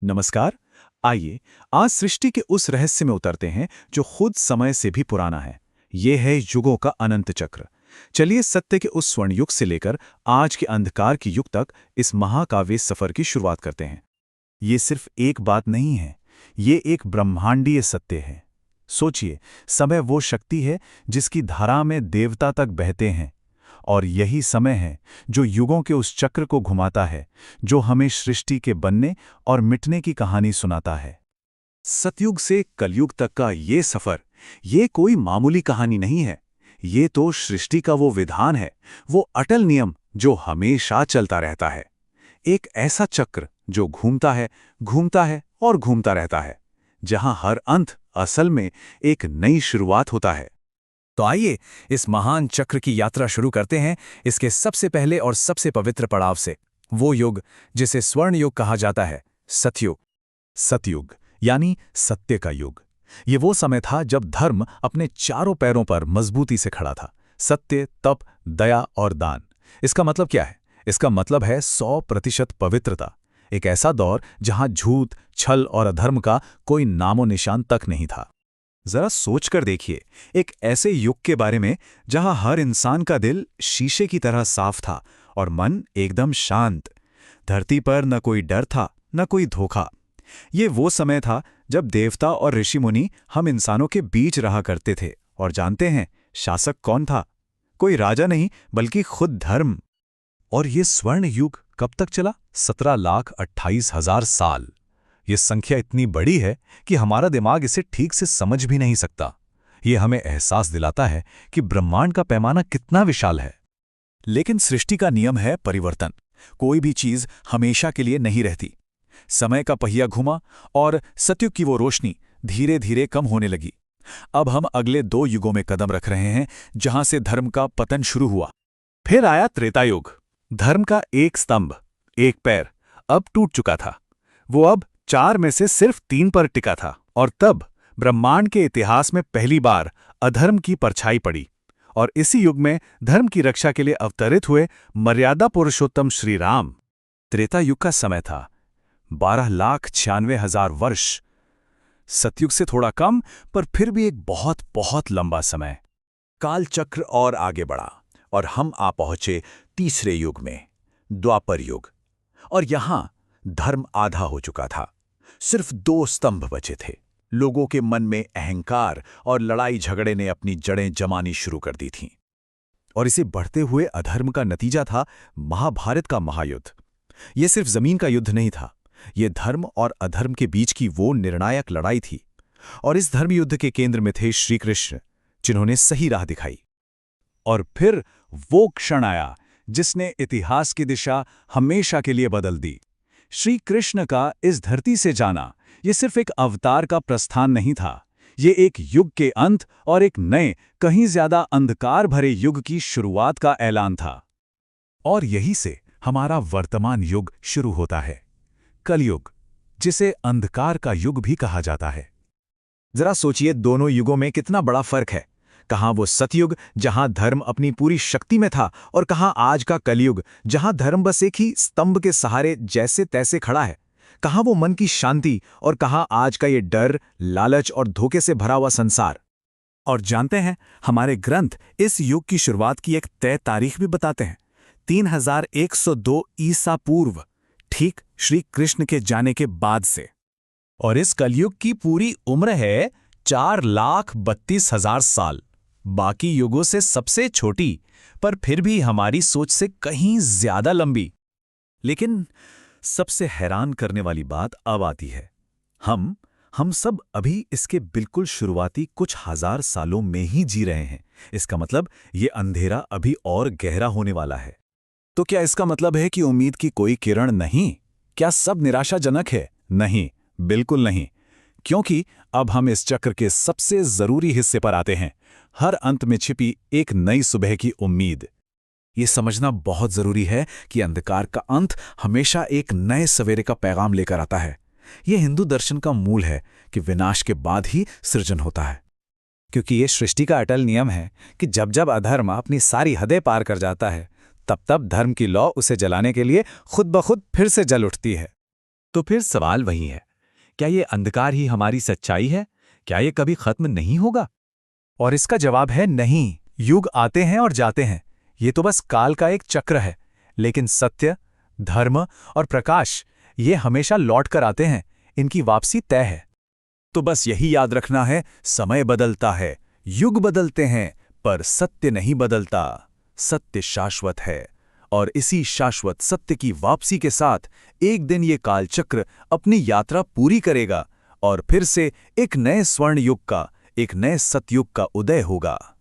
नमस्कार। आइए आज सृष्टि के उस रहस्य में उतरते हैं जो खुद समय से भी पुराना है। ये है युगों का अनंत चक्र। चलिए सत्य के उस स्वर्ण युग से लेकर आज के अंधकार के युग तक इस महाकाव्य सफर की शुरुआत करते हैं। ये सिर्फ एक बात नहीं है, ये एक ब्रह्मांडीय सत्य है। सोचिए, समय वो शक्ति है जिसकी धारा में देवता तक बहते हैं, और यही समय है जो युगों के उस चक्र को घुमाता है, जो हमें सृष्टि के बनने और मिटने की कहानी सुनाता है। सतयुग से कलयुग तक का ये सफर, ये कोई मामूली कहानी नहीं है। ये तो सृष्टि का वो विधान है, वो अटल नियम जो हमेशा चलता रहता है। एक ऐसा चक्र जो घूमता है और घूमता रहता है, जहां हर अंत असल में एक नई शुरुआत होता है। तो आइए इस महान चक्र की यात्रा शुरू करते हैं, इसके सबसे पहले और सबसे पवित्र पड़ाव से, वो युग जिसे स्वर्ण युग कहा जाता है, सतयुग। सतयुग यानी सत्य का युग। ये वो समय था जब धर्म अपने चारों पैरों पर मजबूती से खड़ा था। सत्य, तप, दया और दान। इसका मतलब क्या है? इसका मतलब है 100% पवित्रता। एक ऐसा दौर जहां झूठ, छल और अधर्म का कोई नामो निशान तक नहीं था। जरा सोचकर देखिए, एक ऐसे युग के बारे में जहां हर इंसान का दिल शीशे की तरह साफ था और मन एकदम शांत। धरती पर न कोई डर था, न कोई धोखा। ये वो समय था जब देवता और ऋषि मुनि हम इंसानों के बीच रहा करते थे। और जानते हैं शासक कौन था? कोई राजा नहीं, बल्कि खुद धर्म। और ये स्वर्ण युग कब तक चला? 17,28,000 साल। ये संख्या इतनी बड़ी है कि हमारा दिमाग इसे ठीक से समझ भी नहीं सकता। ये हमें एहसास दिलाता है कि ब्रह्मांड का पैमाना कितना विशाल है। लेकिन सृष्टि का नियम है परिवर्तन। कोई भी चीज हमेशा के लिए नहीं रहती। समय का पहिया घुमा और सतयुग की वो रोशनी धीरे धीरे कम होने लगी। अब हम अगले 2 युगों में कदम रख रहे हैं, जहां से धर्म का पतन शुरू हुआ। फिर आया त्रेता युग। धर्म का एक स्तंभ, एक पैर, अब टूट चुका था। वो अब 4 में से सिर्फ 3 पर टिका था। और तब ब्रह्मांड के इतिहास में पहली बार अधर्म की परछाई पड़ी। और इसी युग में धर्म की रक्षा के लिए अवतरित हुए मर्यादा पुरुषोत्तम श्री राम। त्रेता युग का समय था 12,96,000 वर्ष। सतयुग से थोड़ा कम, पर फिर भी एक बहुत बहुत लंबा समय। काल चक्र और आगे बढ़ा और हम आ पहुंचे तीसरे युग में, द्वापर युग। और यहां धर्म आधा हो चुका था। सिर्फ 2 स्तंभ बचे थे। लोगों के मन में अहंकार और लड़ाई झगड़े ने अपनी जड़ें जमानी शुरू कर दी थीं। और इसे बढ़ते हुए अधर्म का नतीजा था महाभारत का महायुद्ध। यह सिर्फ जमीन का युद्ध नहीं था, यह धर्म और अधर्म के बीच की वो निर्णायक लड़ाई थी। और इस धर्म युद्ध के केंद्र में थे श्री कृष्ण, जिन्होंने सही राह दिखाई। और फिर वो क्षण आया जिसने इतिहास की दिशा हमेशा के लिए बदल दी। श्री कृष्ण का इस धरती से जाना, ये सिर्फ एक अवतार का प्रस्थान नहीं था। ये एक युग के अंत और एक नए, कहीं ज्यादा अंधकार भरे युग की शुरुआत का ऐलान था। और यही से हमारा वर्तमान युग शुरू होता है, कलयुग, जिसे अंधकार का युग भी कहा जाता है। जरा सोचिए, दोनों युगों में कितना बड़ा फर्क है। कहाँ वो सतयुग जहां धर्म अपनी पूरी शक्ति में था, और कहाँ आज का कलयुग जहां धर्म बस एक ही स्तंभ के सहारे जैसे तैसे खड़ा है। कहाँ वो मन की शांति, और कहाँ आज का ये डर, लालच और धोखे से भरा हुआ संसार। और जानते हैं, हमारे ग्रंथ इस युग की शुरुआत की एक तय तारीख भी बताते हैं, 3102 ईसा पूर्व, ठीक श्री कृष्ण के जाने के बाद से। और इस कलयुग की पूरी उम्र है 4,32,000 साल। बाकी युगों से सबसे छोटी, पर फिर भी हमारी सोच से कहीं ज्यादा लंबी। लेकिन सबसे हैरान करने वाली बात अब आती है। हम सब अभी इसके बिल्कुल शुरुआती कुछ हजार सालों में ही जी रहे हैं। इसका मतलब ये अंधेरा अभी और गहरा होने वाला है। तो क्या इसका मतलब है कि उम्मीद की कोई किरण नहीं? क्या सब निराशाजनक है? नहीं, बिल्कुल नहीं। क्योंकि अब हम इस चक्र के सबसे जरूरी हिस्से पर आते हैं, हर अंत में छिपी एक नई सुबह की उम्मीद। ये समझना बहुत जरूरी है कि अंधकार का अंत हमेशा एक नए सवेरे का पैगाम लेकर आता है। यह हिंदू दर्शन का मूल है कि विनाश के बाद ही सृजन होता है। क्योंकि ये सृष्टि का अटल नियम है कि जब जब अधर्म अपनी सारी हदें पार कर जाता है, तब तब धर्म की लौ उसे जलाने के लिए खुद ब खुद फिर से जल उठती है। तो फिर सवाल वही है, क्या ये अंधकार ही हमारी सच्चाई है? क्या ये कभी खत्म नहीं होगा? और इसका जवाब है नहीं। युग आते हैं और जाते हैं, ये तो बस काल का एक चक्र है। लेकिन सत्य, धर्म और प्रकाश, ये हमेशा लौट कर आते हैं, इनकी वापसी तय है। तो बस यही याद रखना है, समय बदलता है, युग बदलते हैं, पर सत्य नहीं बदलता। सत्य शाश्वत है, और इसी शाश्वत सत्य की वापसी के साथ एक दिन ये कालचक्र अपनी यात्रा पूरी करेगा और फिर से एक नए स्वर्ण युग का, एक नए सतयुग का उदय होगा।